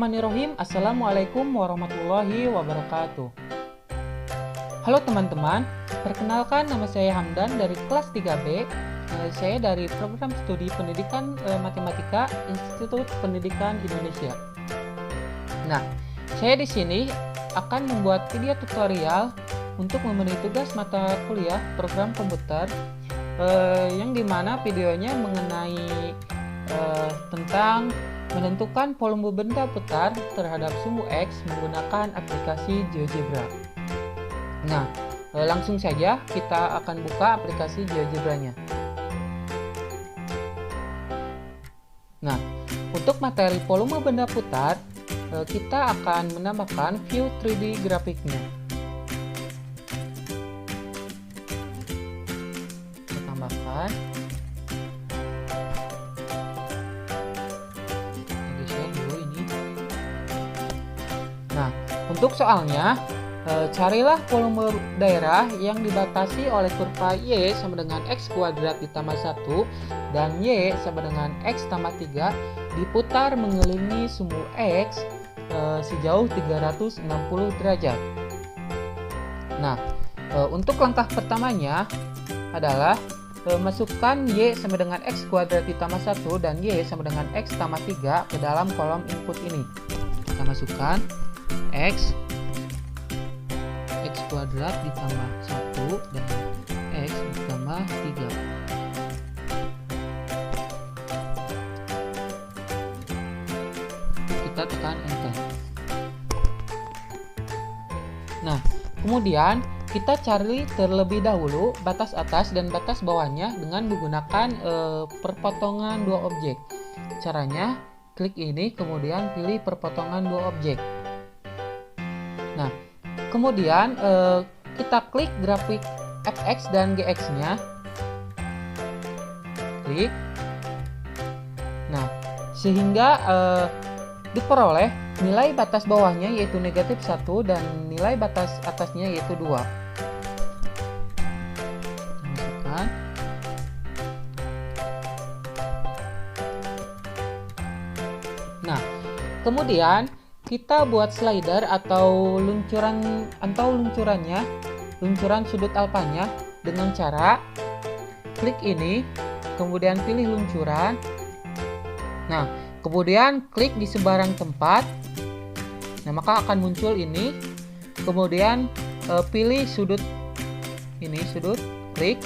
Bismillahirrahmanirrahim. Assalamualaikum warahmatullahi wabarakatuh. Halo teman-teman, perkenalkan nama saya Hamdan dari kelas 3B. Saya dari program studi pendidikan matematika Institut Pendidikan Indonesia. Nah, saya di sini akan membuat video tutorial untuk memenuhi tugas mata kuliah program komputer yang dimana videonya mengenai tentang menentukan volume benda putar terhadap sumbu X menggunakan aplikasi GeoGebra. Nah, langsung saja kita akan buka aplikasi GeoGebra-nya. Nah, untuk materi volume benda putar, kita akan menambahkan view 3D grafiknya. Kita tambahkan. Nah, untuk soalnya, carilah volume daerah yang dibatasi oleh kurva Y sama dengan X kuadrat ditambah 1 dan Y sama dengan X tambah 3 diputar mengelilingi sumbu X sejauh 360 derajat. Nah, untuk langkah pertamanya adalah masukkan Y sama dengan X kuadrat ditambah 1 dan Y sama dengan X tambah 3 ke dalam kolom input ini. Kita masukkan X kuadrat ditambah 1 dan X ditambah 3. Kita tekan enter. Nah, kemudian kita cari terlebih dahulu batas atas dan batas bawahnya dengan menggunakan perpotongan dua objek. Caranya, klik ini kemudian pilih perpotongan dua objek. Nah, kemudian kita klik grafik fx dan gx-nya. Klik. Nah, sehingga diperoleh nilai batas bawahnya yaitu negatif 1 dan nilai batas atasnya yaitu 2. Masukkan. Nah, kemudian kita buat slider atau luncuran sudut alfanya dengan cara klik ini, kemudian pilih luncuran. Nah, kemudian klik di sebarang tempat. Nah, maka akan muncul ini. Kemudian pilih sudut ini, klik.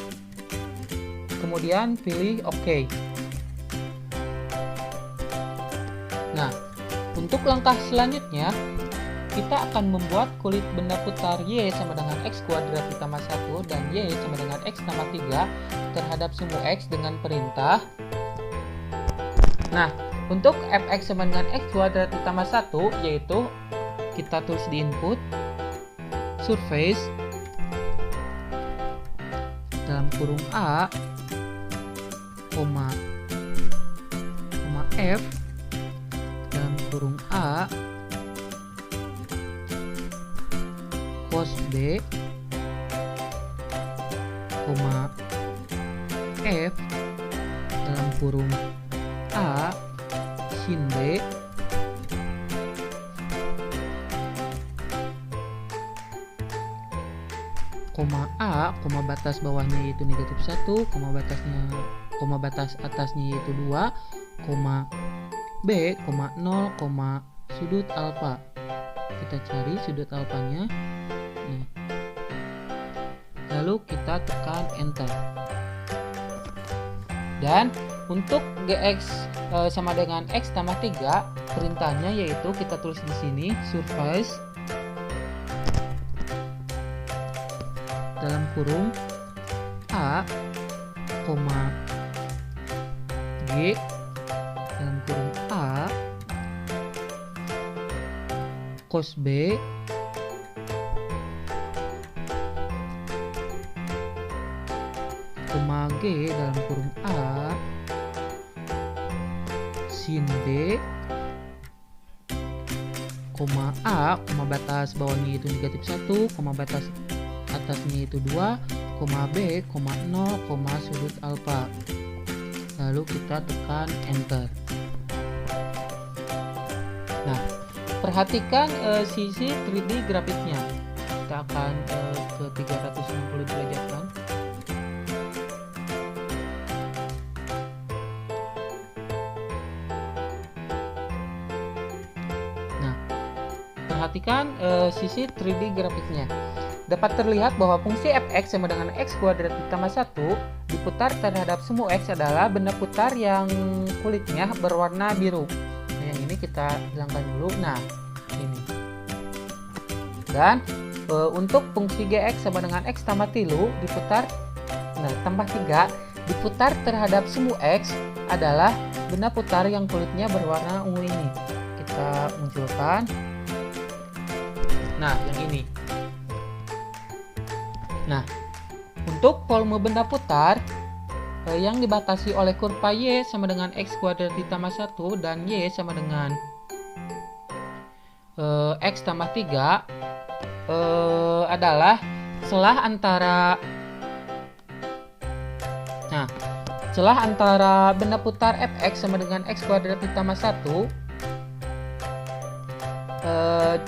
Kemudian pilih OK. Nah, untuk langkah selanjutnya, kita akan membuat kulit benda putar Y sama dengan X kuadrat ditambah 1 dan Y sama dengan X tambah 3 terhadap sumbu X dengan perintah. Nah, untuk Fx sama dengan X kuadrat ditambah 1 yaitu kita tulis di input surface dalam kurung A, F dalam kurung A cos B, F dalam kurung A sin B, A, batas bawahnya yaitu negatif 1, batas atasnya yaitu 2, B, 0, sudut alfa. Kita cari sudut alfanya. Nih. Lalu kita tekan enter. Dan untuk Gx sama dengan X tambah 3, perintahnya yaitu kita tulis di sini surface dalam kurung A, G dalam kurung A cos B G dalam kurung A sin B, A, batas bawahnya itu negatif 1, batas atasnya itu 2, B, 0, sudut alfa. Lalu kita tekan enter. Nah, perhatikan sisi 3D grafiknya. Kita akan ke 360 derajat kan. Nah, perhatikan sisi 3D grafiknya. Dapat terlihat bahwa fungsi fx sama dengan x kuadrat ditambah 1 diputar terhadap semu x adalah benda putar yang kulitnya berwarna biru. Nah, yang ini kita hilangkan dulu. Nah, ini. Dan untuk fungsi gx sama dengan x tambah 3 diputar, nah tambah 3 diputar terhadap semu x adalah benda putar yang kulitnya berwarna ungu ini. Kita munculkan. Nah, yang ini. Nah, untuk volume benda putar yang dibatasi oleh kurva y sama dengan x kuadrat ditambah 1 dan y sama dengan x tambah 3 adalah celah antara benda putar fx sama dengan x kuadrat ditambah 1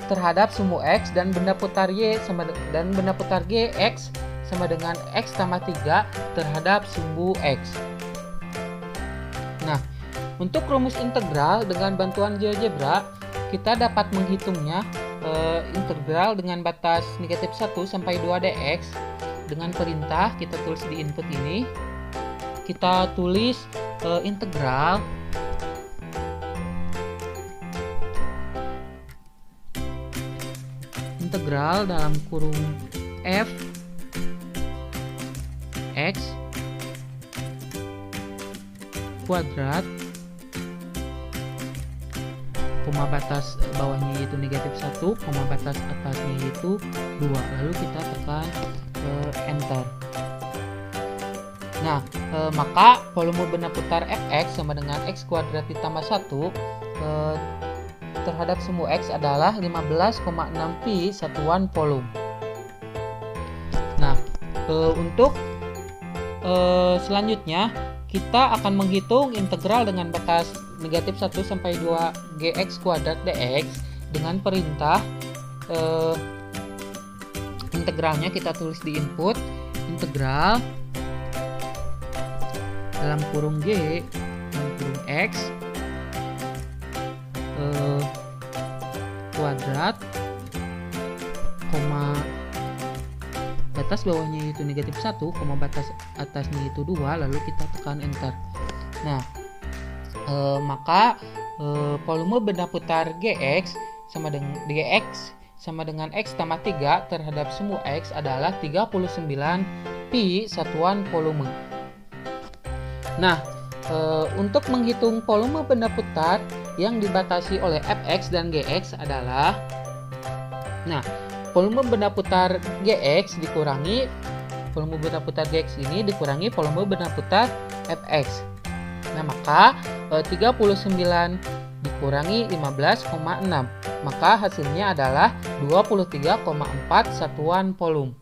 terhadap semu x dan benda putar y dan benda putar gx sama dengan x tambah 3 terhadap sumbu x. Nah, untuk rumus integral dengan bantuan GeoGebra kita dapat menghitungnya. Integral dengan batas negatif 1 sampai 2 dx dengan perintah kita tulis di input ini. Kita tulis integral dalam kurung f x kuadrat, koma batas bawahnya yaitu negatif 1, koma batas atasnya yaitu 2. Lalu kita tekan enter. Nah, maka volume benda putar fx sama dengan x kuadrat ditambah 1 terhadap semu x adalah 15,6 pi satuan volume. Nah, untuk selanjutnya kita akan menghitung integral dengan batas negatif 1 sampai 2 gx kuadrat dx dengan perintah integralnya kita tulis di input. Integral dalam kurung g dalam kurung x kuadrat, koma batas bawahnya itu negatif 1, koma batas atasnya itu 2, lalu kita tekan enter. Nah, maka volume benda putar gx sama dengan x tambah 3 terhadap semu x adalah 39 pi satuan volume. Nah, untuk menghitung volume benda putar yang dibatasi oleh fx dan gx adalah, nah, volume benda putar gx dikurangi volume benda putar gx ini dikurangi volume benda putar fx. Nah, maka 39 dikurangi 15,6, maka hasilnya adalah 23,4 satuan volume.